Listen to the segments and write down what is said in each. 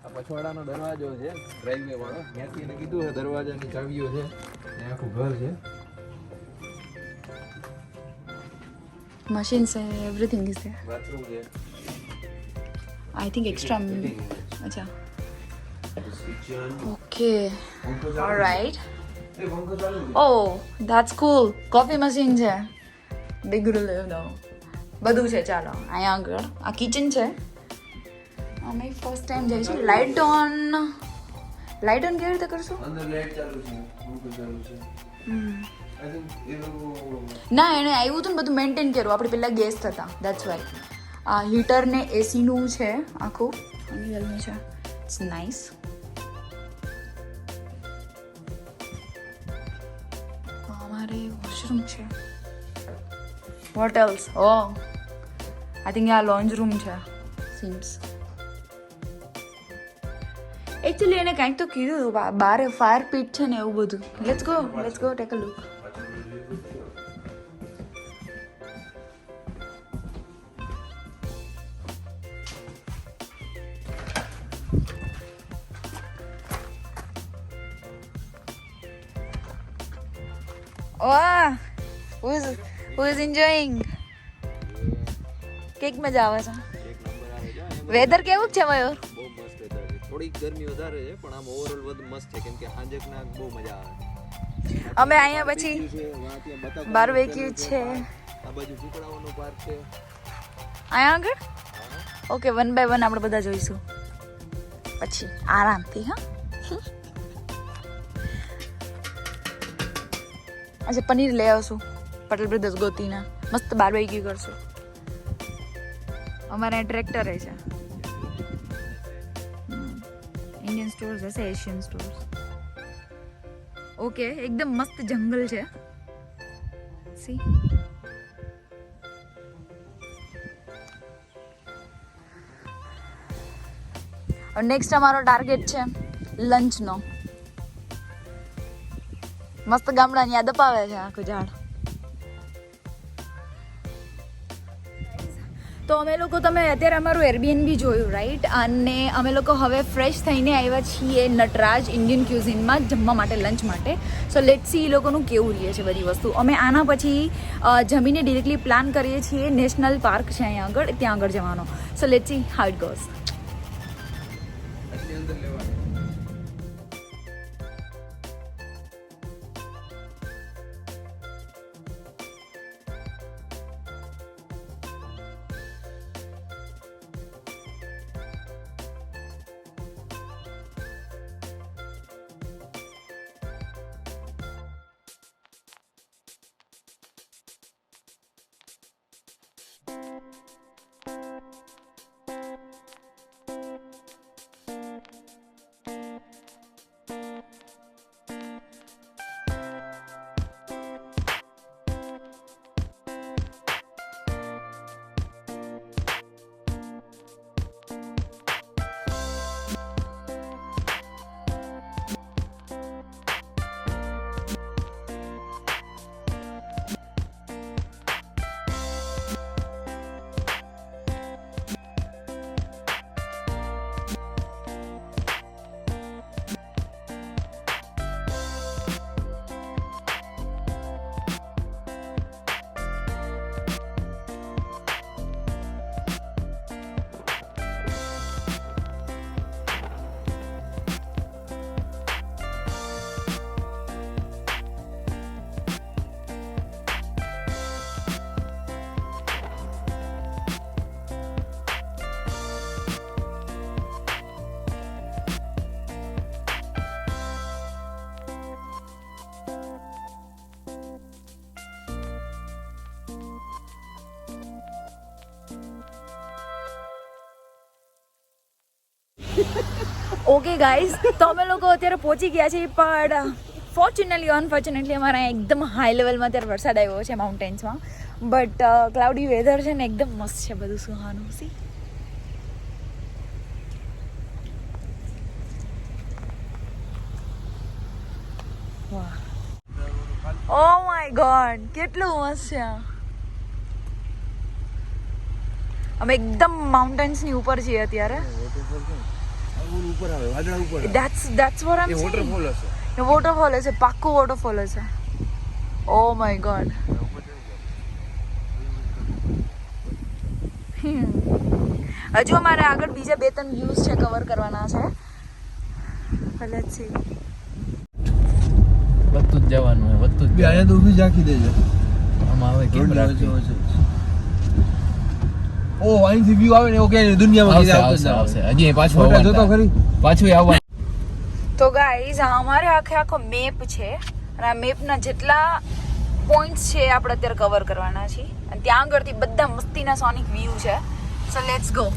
આ પછવાડાનો દરવાજો છે ડ્રાઈવે વાળો. ત્યાંથી એને કીધું છે દરવાજાની ચાવીઓ છે. ને આખું ઘર છે. मशीन से एवरीथिंग इज देयर. બાથરૂમ છે. I think extra. अच्छा okay alright. Oh that's cool. Coffee machine છે. બિગ રૂલ દો બધું છે. ચાલો અહીંયા આગળ આ કિચન છે. અમે ફર્સ્ટ ટાઈમ જઈશું. લાઇટ ઓન કેવી રીતે કરશું? અંદર લાઈટ ચાલુ છે. પંખો ચાલુ છે. આઈ થિંક એ લોકો ના એને આવ્યું હતું ને બધું મેન્ટેન કર્યું. આપણે પહેલાં ગેસ હતા દેટ્સ વાય. આ હીટર ને એસીનું છે આખું. હનીવેલનું છે. It's nice. અમારે વોશરૂમ છે. What else? Oh I think આ લોન્જ રૂમ છે સીમ્સ. એકચ્યુઅલી એને કાંઈક તો કીધું હતું બારે ફાયર પીટ છે ને એવું બધું. Let's go take a look. વાહ who is enjoying? કેક મજા આવે છે. એક નંબર આવે છે. વેધર કેવું છે મયુર? બહુ મસ્ત વેધર છે. થોડીક ગરમી વધારે છે પણ આમ ઓવરઓલ બધું મસ્ત છે કેમ કે સાંજકના બહુ મજા આવે. અમે અહીંયા પછી બારબેક્યુ છે. આ બાજુ કુકડાઓનો પાર્ક છે. અહીંયા આગળ ઓકે 1 by 1 આપણે બધા જોઈશું પછી આરામથી. હા આજે પનીર લઈ આવશું પટેલ બ્રધર્સ ગોતીના. મસ્ત બારબેક્યુ કરશું. અમારે ટ્રેક્ટર છે. ઇન્ડિયન સ્ટોર્સ હશે એશિયન સ્ટોર્સ. ઓકે એકદમ મસ્ત જંગલ છે. સી નેક્સ્ટ અમારો ટાર્ગેટ છે લંચનો. મસ્ત ગામડાની યાદ અપાવે છે આખું ઝાડ. તો અમે લોકો તમે અત્યારે અમારું Airbnb જોયું રાઈટ. અને અમે લોકો હવે ફ્રેશ થઈને આવ્યા છીએ નટરાજ ઇન્ડિયન ક્યુઝિનમાં જમવા માટે લંચ માટે. સો લેટ સી એ લોકોનું કેવું રહે છે બધી વસ્તુ. અમે આના પછી જમીને ડિરેક્ટલી પ્લાન કરીએ છીએ નેશનલ પાર્ક છે અહીંયા આગળ ત્યાં આગળ જવાનો. So let see how it goes. એટલી અંદર લેવાની. ઓકે ગાઈઝ તો અમે લોકો અત્યારે પહોંચી ગયા છીએ પણ ફોર્ચ્યુનેટલી અનફોર્ચ્યુનેટલી અમારા અહીંયા એકદમ હાઈ લેવલમાં અત્યારે વરસાદ આવ્યો છે માઉન્ટેન્સમાં. બટ ક્લાઉડી વેધર છે ને એકદમ મસ્ત છે બધું સુહાનું. સી વાહ ઓ માય ગોડ કેટલું મસ્ત છે. અમે એકદમ માઉન્ટેન્સની ઉપર છીએ અત્યારે. ઉપર આવે, વાદળા ઉપર આવે. That's what I'm A saying. Waterfall હશે. એ વોટરફોલ હશે, પાક્કું વોટરફોલ હશે. ઓ માય ગોડ. હજુ અમારે આગળ બીજા 2-3 વ્યૂઝ છે કવર કરવાના છે. Let's see. વધતું જ જવાનું હોય, વધતું જ. અહીંયા તો ઊભી જ રાખી દેજો. આમાં આવે કેમ રાખજો. ઓ અહીંથી વ્યૂ આવે ને એવું કે દુનિયામાં આવશે. હજી પાછું આવવાનું. જોતો ખરી. પાછું આવવાનું. તો ગાઈઝ અમારે આખો મેપ છે અને આ મેપના જેટલા પોઈન્ટ્સ છે આપણે અત્યારે કવર કરવાના છીએ અને ત્યાં આગળથી બધા મસ્તીના સોનિક વ્યૂ છે. So let's go.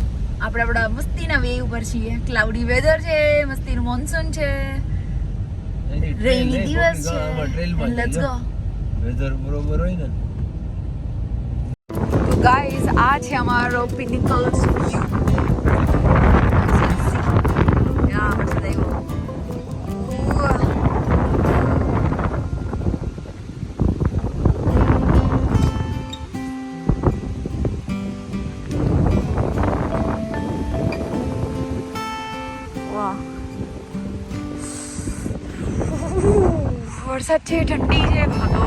આપણે આપણા મસ્તીના વે ઉપર છીએ. ક્લાઉડી વેધર છે, મસ્તીનું મોન્સૂન છે, રેની દિવસ છે. Let's go. વેધર બરોબર હોય ને. તો ગાઈઝ આ છે અમારો પિનિકલ્સ વ્યૂ. યા બસ દેખો. વરસાદ છે, ઠંડી છે, ભાગો.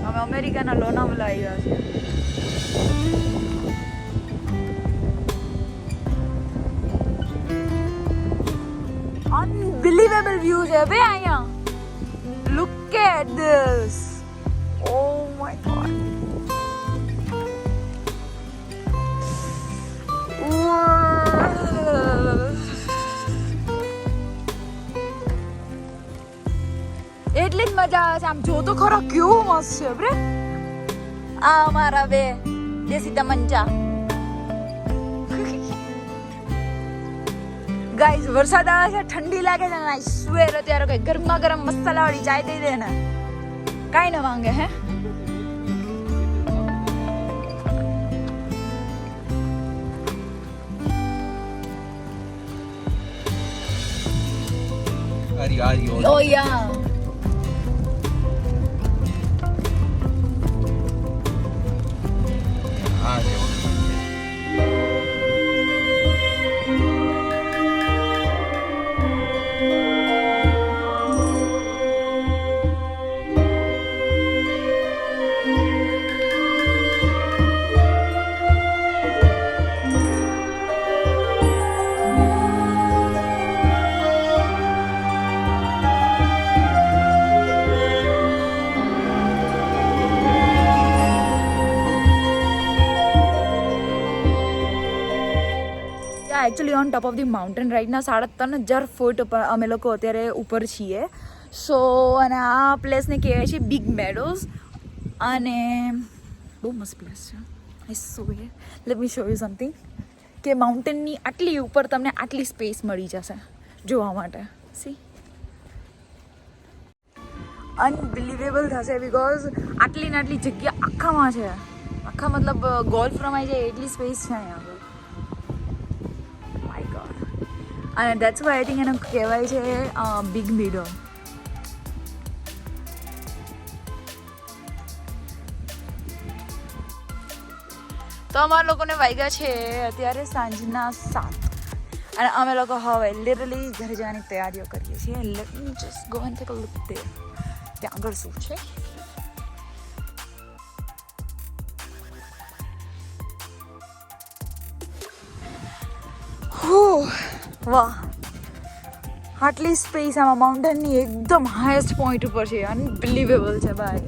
અમે અમેરિકાના લોનાવાલા આવ્યા છે. અનબિલીવેબલ વ્યૂ છે બે અહીંયા. Look at this. Oh my God. એટલી જ મજા આવે છે. આમ જો તો ખરો કેવું મસ્ત છે બ્રે. આ અમારા બે દેશી તમંચા. ગાઈઝ વરસાદ આવે છે, ઠંડી લાગે છે ને આઈ સ્વેર અત્યારે કઈ ગરમા ગરમ મસાલા વાળી ચાય દઈ દે ને કાઈ ન માંગે. Hey Oh yeah. Actually on top of the mountain રાઈટના 3,500 ફૂટ ઉપર અમે લોકો અત્યારે ઉપર છીએ. સો અને આ પ્લેસને કહેવાય છે બિગ મેડોઝ અને બહુ મસ્ત પ્લેસ છે. I swear. Let me show you something કે માઉન્ટેનની આટલી ઉપર તમને આટલી સ્પેસ મળી જશે જોવા માટે. સી અનબિલીવેબલ થશે બિકોઝ આટલી ને આટલી જગ્યા આખામાં છે. આખા મતલબ ગોલ્ફ રમાઈ જાય એટલી સ્પેસ છે અહીંયા આગળ. અને દેટ્સ વાય આઈ થિંક એને કહેવાય છે બિગ મેડો. તો અમારા લોકોને વાગ્યા છે અત્યારે સાંજના 7 અને અમે લોકો હવે લિટરલી ઘરે જવાની તૈયારીઓ કરીએ છીએ. Let me just go and take a look there. ત્યાં આગળ શું છે? વાહ, આટલી સ્પેસ આમાં માઉન્ટેનની એકદમ હાઈએસ્ટ પોઈન્ટ ઉપર છે. અનબિલીવેબલ છે ભાઈ.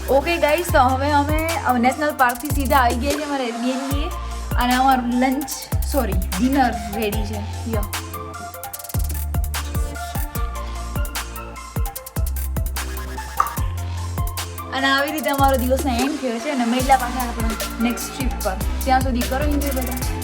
ઓકે ગાઈસ, તો હવે અમે નેશનલ પાર્કથી સીધા આવી ગયા છે અમારા એરબીએનબી અને અમારું ડિનર રેડી છે. યો અને આવી રીતે અમારો દિવસનો એન્ડ થયો છે અને મહિલા પાસે આપણે નેક્સ્ટ ટ્રીપ પર. ત્યાં સુધી કરો એન્જોય બધા.